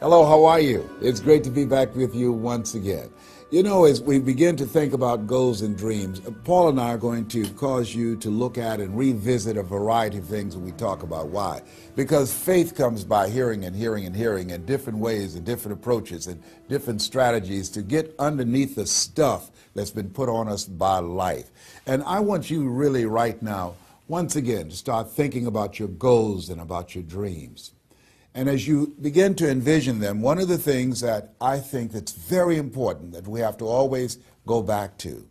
Hello, how are you? It's great to be back with you once again. You know, as we begin to think about goals and dreams, Paul and I are going to cause you to look at and revisit a variety of things that we talk about. Why? Because faith comes by hearing and hearing and hearing in different ways and different approaches and different strategies to get underneath the stuff that's been put on us by life. And I want you really right now, once again, to start thinking about your goals and about your dreams. And as you begin to envision them, one of the things that I think that's very important that we have to always go back to,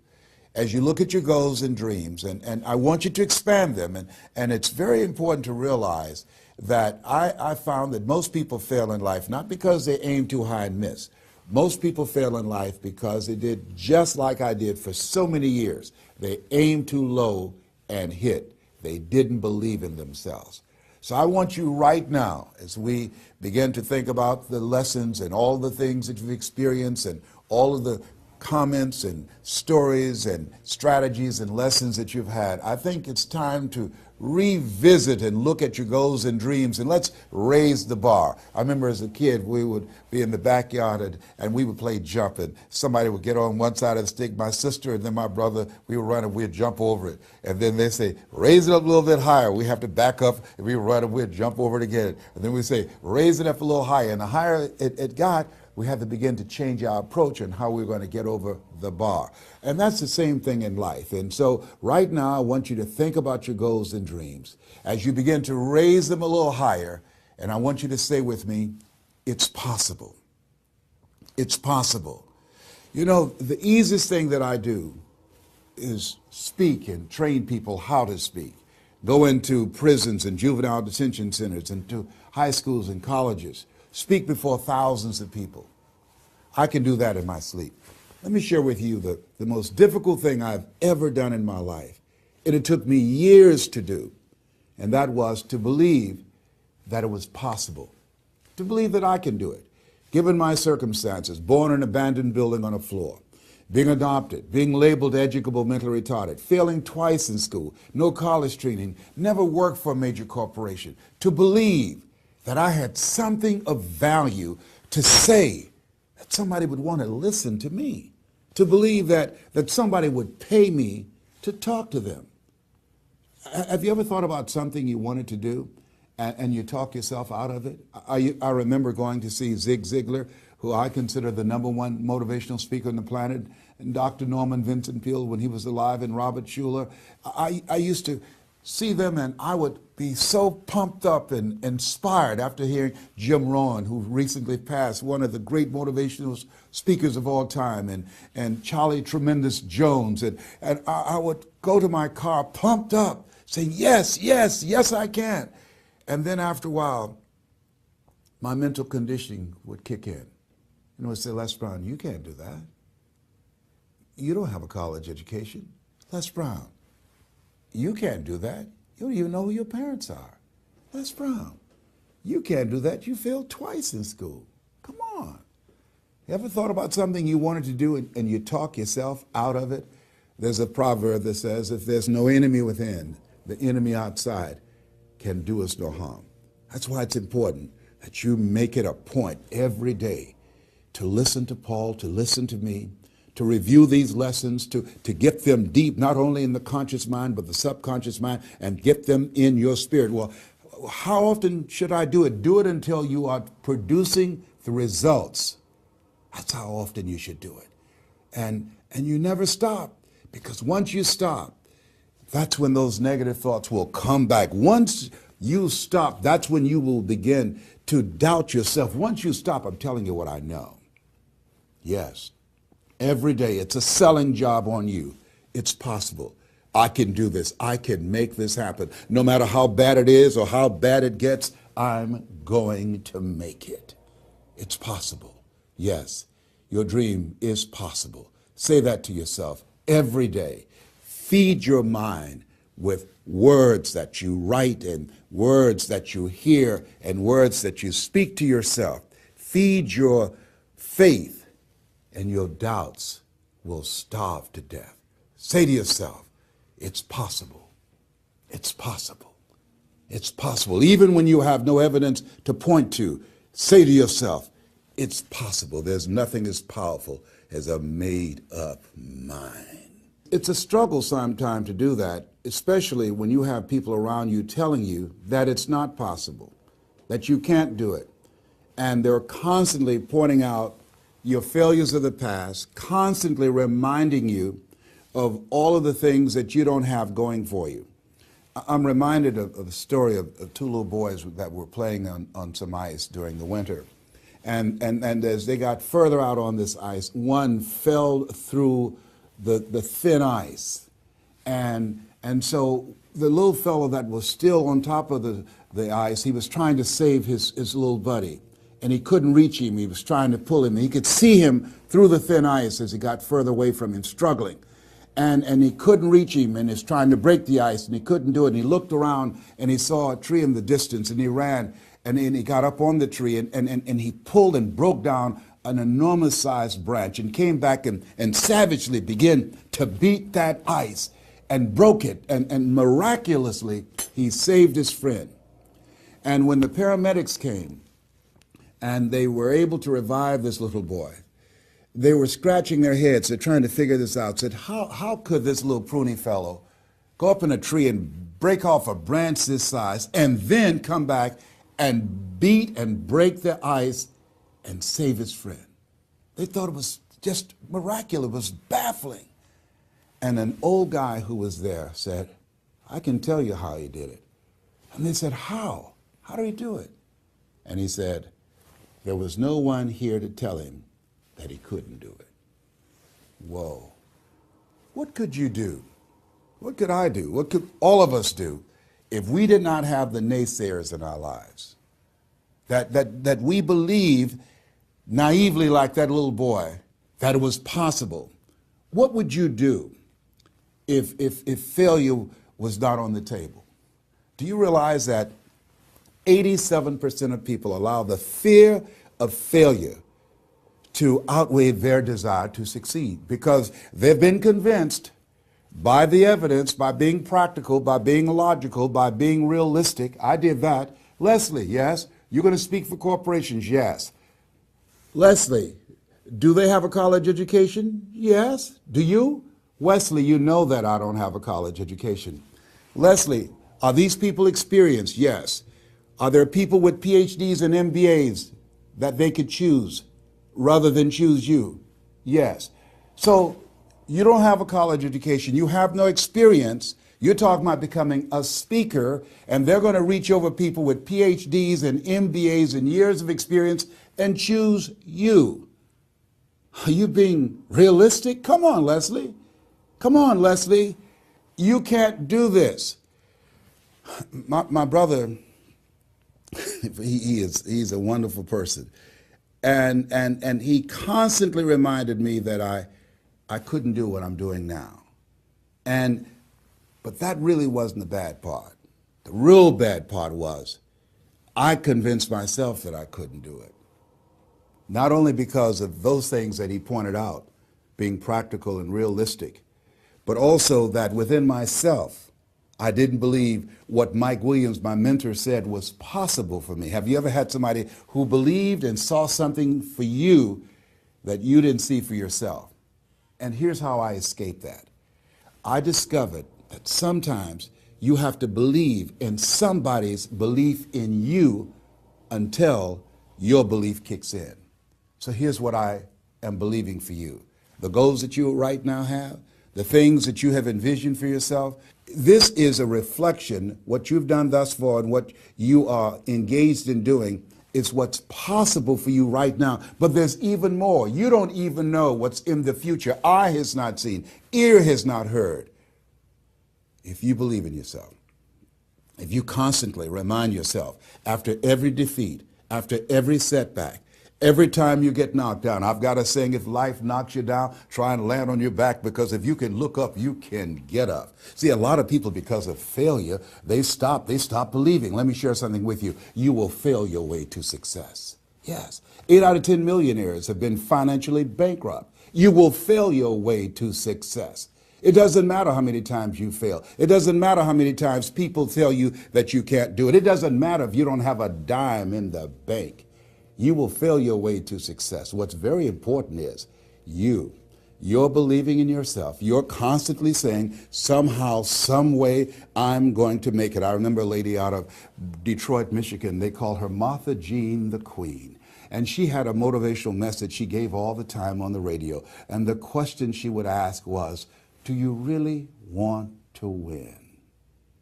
as you look at your goals and dreams, and I want you to expand them, and it's very important to realize that I found that most people fail in life, not because they aim too high and miss. Most people fail in life because they did just like I did for so many years. They aimed too low and hit. They didn't believe in themselves. So I want you right now, as we begin to think about the lessons and all the things that you've experienced and all of the comments and stories and strategies and lessons that you've had, I think it's time to revisit and look at your goals and dreams, and let's raise the bar. I remember as a kid, we would be in the backyard and we would play jump, and somebody would get on one side of the stick, my sister and then my brother, we would run and we'd jump over it. And then they say, raise it up a little bit higher. We have to back up and we run and we'd jump over it again. And then we say, raise it up a little higher. And the higher it got, we had to begin to change our approach and how we're going to get over the bar. And that's the same thing in life. And so right now, I want you to think about your goals and dreams as you begin to raise them a little higher. And I want you to say with me, it's possible. It's possible. You know, the easiest thing that I do is speak and train people how to speak. Go into prisons and juvenile detention centers and to high schools and colleges. Speak before thousands of people. I can do that in my sleep. Let me share with you the most difficult thing I've ever done in my life. And it took me years to do. And that was to believe that it was possible. To believe that I can do it. Given my circumstances, born in an abandoned building on a floor, being adopted, being labeled educable mentally retarded, failing twice in school, no college training, never worked for a major corporation. To believe that I had something of value to say, that somebody would want to listen to me, to believe that somebody would pay me to talk to them. Have you ever thought about something you wanted to do and you talk yourself out of it? I remember going to see Zig Ziglar, who I consider the #1 motivational speaker on the planet, and Dr. Norman Vincent Peale when he was alive, and Robert Schuller. I used to see them, and I would be so pumped up and inspired after hearing Jim Rohn, who recently passed, one of the great motivational speakers of all time, and Charlie Tremendous Jones. And I would go to my car pumped up, saying, yes, yes, yes, I can. And then after a while, my mental conditioning would kick in. And it would say, Les Brown, you can't do that. You don't have a college education. Les Brown, you can't do that. You don't even know who your parents are. Les Brown, you can't do that. You failed twice in school. Come on. You ever thought about something you wanted to do and you talk yourself out of it? There's a proverb that says, if there's no enemy within, the enemy outside can do us no harm. That's why it's important that you make it a point every day to listen to Paul, to listen to me, to review these lessons, to get them deep, not only in the conscious mind, but the subconscious mind, and get them in your spirit. Well, how often should I do it? Do it until you are producing the results. That's how often you should do it. And you never stop, because once you stop, that's when those negative thoughts will come back. Once you stop, that's when you will begin to doubt yourself. Once you stop, I'm telling you what I know. Yes. Every day, it's a selling job on you. It's possible. I can do this. I can make this happen. No matter how bad it is or how bad it gets, I'm going to make it. It's possible. Yes, your dream is possible. Say that to yourself every day. Feed your mind with words that you write and words that you hear and words that you speak to yourself. Feed your faith, and your doubts will starve to death. Say to yourself, it's possible. It's possible. It's possible. Even when you have no evidence to point to, say to yourself, It's possible. There's nothing as powerful as a made-up mind. It's a struggle sometimes to do that, especially when you have people around you telling you that it's not possible, that you can't do it. And they're constantly pointing out your failures of the past, constantly reminding you of all of the things that you don't have going for you. I'm reminded of the story of two little boys that were playing on some ice during the winter. And as they got further out on this ice, one fell through the thin ice. And so the little fellow that was still on top of the ice, he was trying to save his little buddy. And he couldn't reach him. He was trying to pull him. He could see him through the thin ice as he got further away from him, struggling. And he couldn't reach him, and he's trying to break the ice, and he couldn't do it. And he looked around, and he saw a tree in the distance, and he ran, and he got up on the tree, and he pulled and broke down an enormous-sized branch and came back and savagely began to beat that ice and broke it. And miraculously, he saved his friend. And when the paramedics came, and they were able to revive this little boy, they were scratching their heads. They're trying to figure this out. Said, how could this little pruny fellow go up in a tree and break off a branch this size and then come back and beat and break the ice and save his friend? They thought it was just miraculous. It was baffling. And an old guy who was there said, I can tell you how he did it. And they said, how? How did he do it? And he said, there was no one here to tell him that he couldn't do it. Whoa. What could you do? What could I do? What could all of us do if we did not have the naysayers in our lives? That we believed naively, like that little boy, that it was possible. What would you do if failure was not on the table? Do you realize that 87% of people allow the fear of failure to outweigh their desire to succeed because they've been convinced by the evidence, by being practical, by being logical, by being realistic. I did that. Leslie, yes. You're going to speak for corporations, yes. Leslie, do they have a college education? Yes. Do you? Wesley, you know that I don't have a college education. Leslie, are these people experienced? Yes. Are there people with PhDs and MBAs that they could choose rather than choose you? Yes. So you don't have a college education. You have no experience. You're talking about becoming a speaker, and they're going to reach over people with PhDs and MBAs and years of experience and choose you. Are you being realistic? Come on, Leslie. Come on, Leslie. You can't do this. My brother, he's a wonderful person. And he constantly reminded me that I couldn't do what I'm doing now. But that really wasn't the bad part. The real bad part was I convinced myself that I couldn't do it. Not only because of those things that he pointed out, being practical and realistic, but also that within myself, I didn't believe what Mike Williams, my mentor, said was possible for me. Have you ever had somebody who believed and saw something for you that you didn't see for yourself? And here's how I escaped that. I discovered that sometimes you have to believe in somebody's belief in you until your belief kicks in. So here's what I am believing for you. The goals that you right now have, the things that you have envisioned for yourself, this is a reflection. What you've done thus far and what you are engaged in doing is what's possible for you right now. But there's even more. You don't even know what's in the future. Eye has not seen, ear has not heard. If you believe in yourself, if you constantly remind yourself after every defeat, after every setback, every time you get knocked down, I've got a saying, if life knocks you down, try and land on your back, because if you can look up, you can get up. See, a lot of people, because of failure, they stop believing. Let me share something with you. You will fail your way to success. Yes. 8 out of 10 millionaires have been financially bankrupt. You will fail your way to success. It doesn't matter how many times you fail. It doesn't matter how many times people tell you that you can't do it. It doesn't matter if you don't have a dime in the bank. you will fail your way to success. What's very important is you're believing in yourself. You're constantly saying, somehow, some way, I'm going to make it. I remember a lady out of Detroit, Michigan. They called her Martha Jean the Queen. And she had a motivational message she gave all the time on the radio. And the question she would ask was, do you really want to win?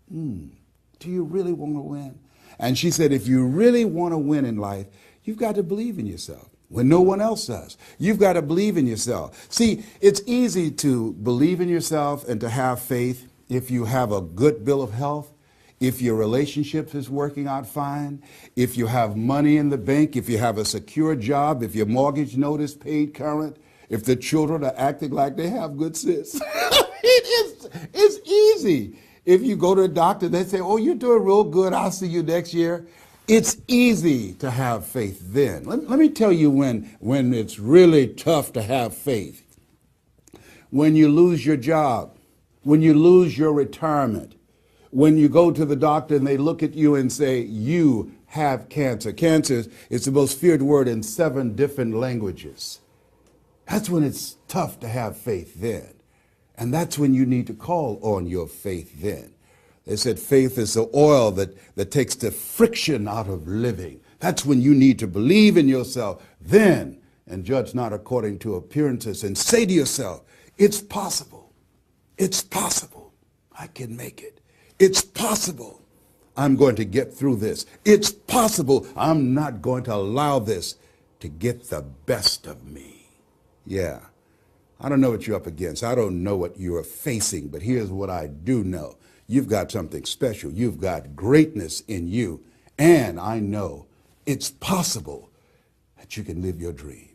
Do you really want to win? And she said, if you really want to win in life, you've got to believe in yourself when no one else does. You've got to believe in yourself. See, it's easy to believe in yourself and to have faith if you have a good bill of health, if your relationship is working out fine, if you have money in the bank, if you have a secure job, if your mortgage note is paid current, if the children are acting like they have good sense. It's easy. If you go to a doctor, they say, oh, you're doing real good, I'll see you next year. It's easy to have faith then. Let me tell you when it's really tough to have faith. When you lose your job, when you lose your retirement, when you go to the doctor and they look at you and say, you have cancer. Cancer is the most feared word in 7 different languages. That's when it's tough to have faith then. And that's when you need to call on your faith then. They said faith is the oil that takes the friction out of living. That's when you need to believe in yourself then and judge not according to appearances and say to yourself, it's possible. It's possible. I can make it. It's possible. I'm going to get through this. It's possible. I'm not going to allow this to get the best of me. Yeah. I don't know what you're up against. I don't know what you're facing, but here's what I do know. You've got something special. You've got greatness in you. And I know it's possible that you can live your dream.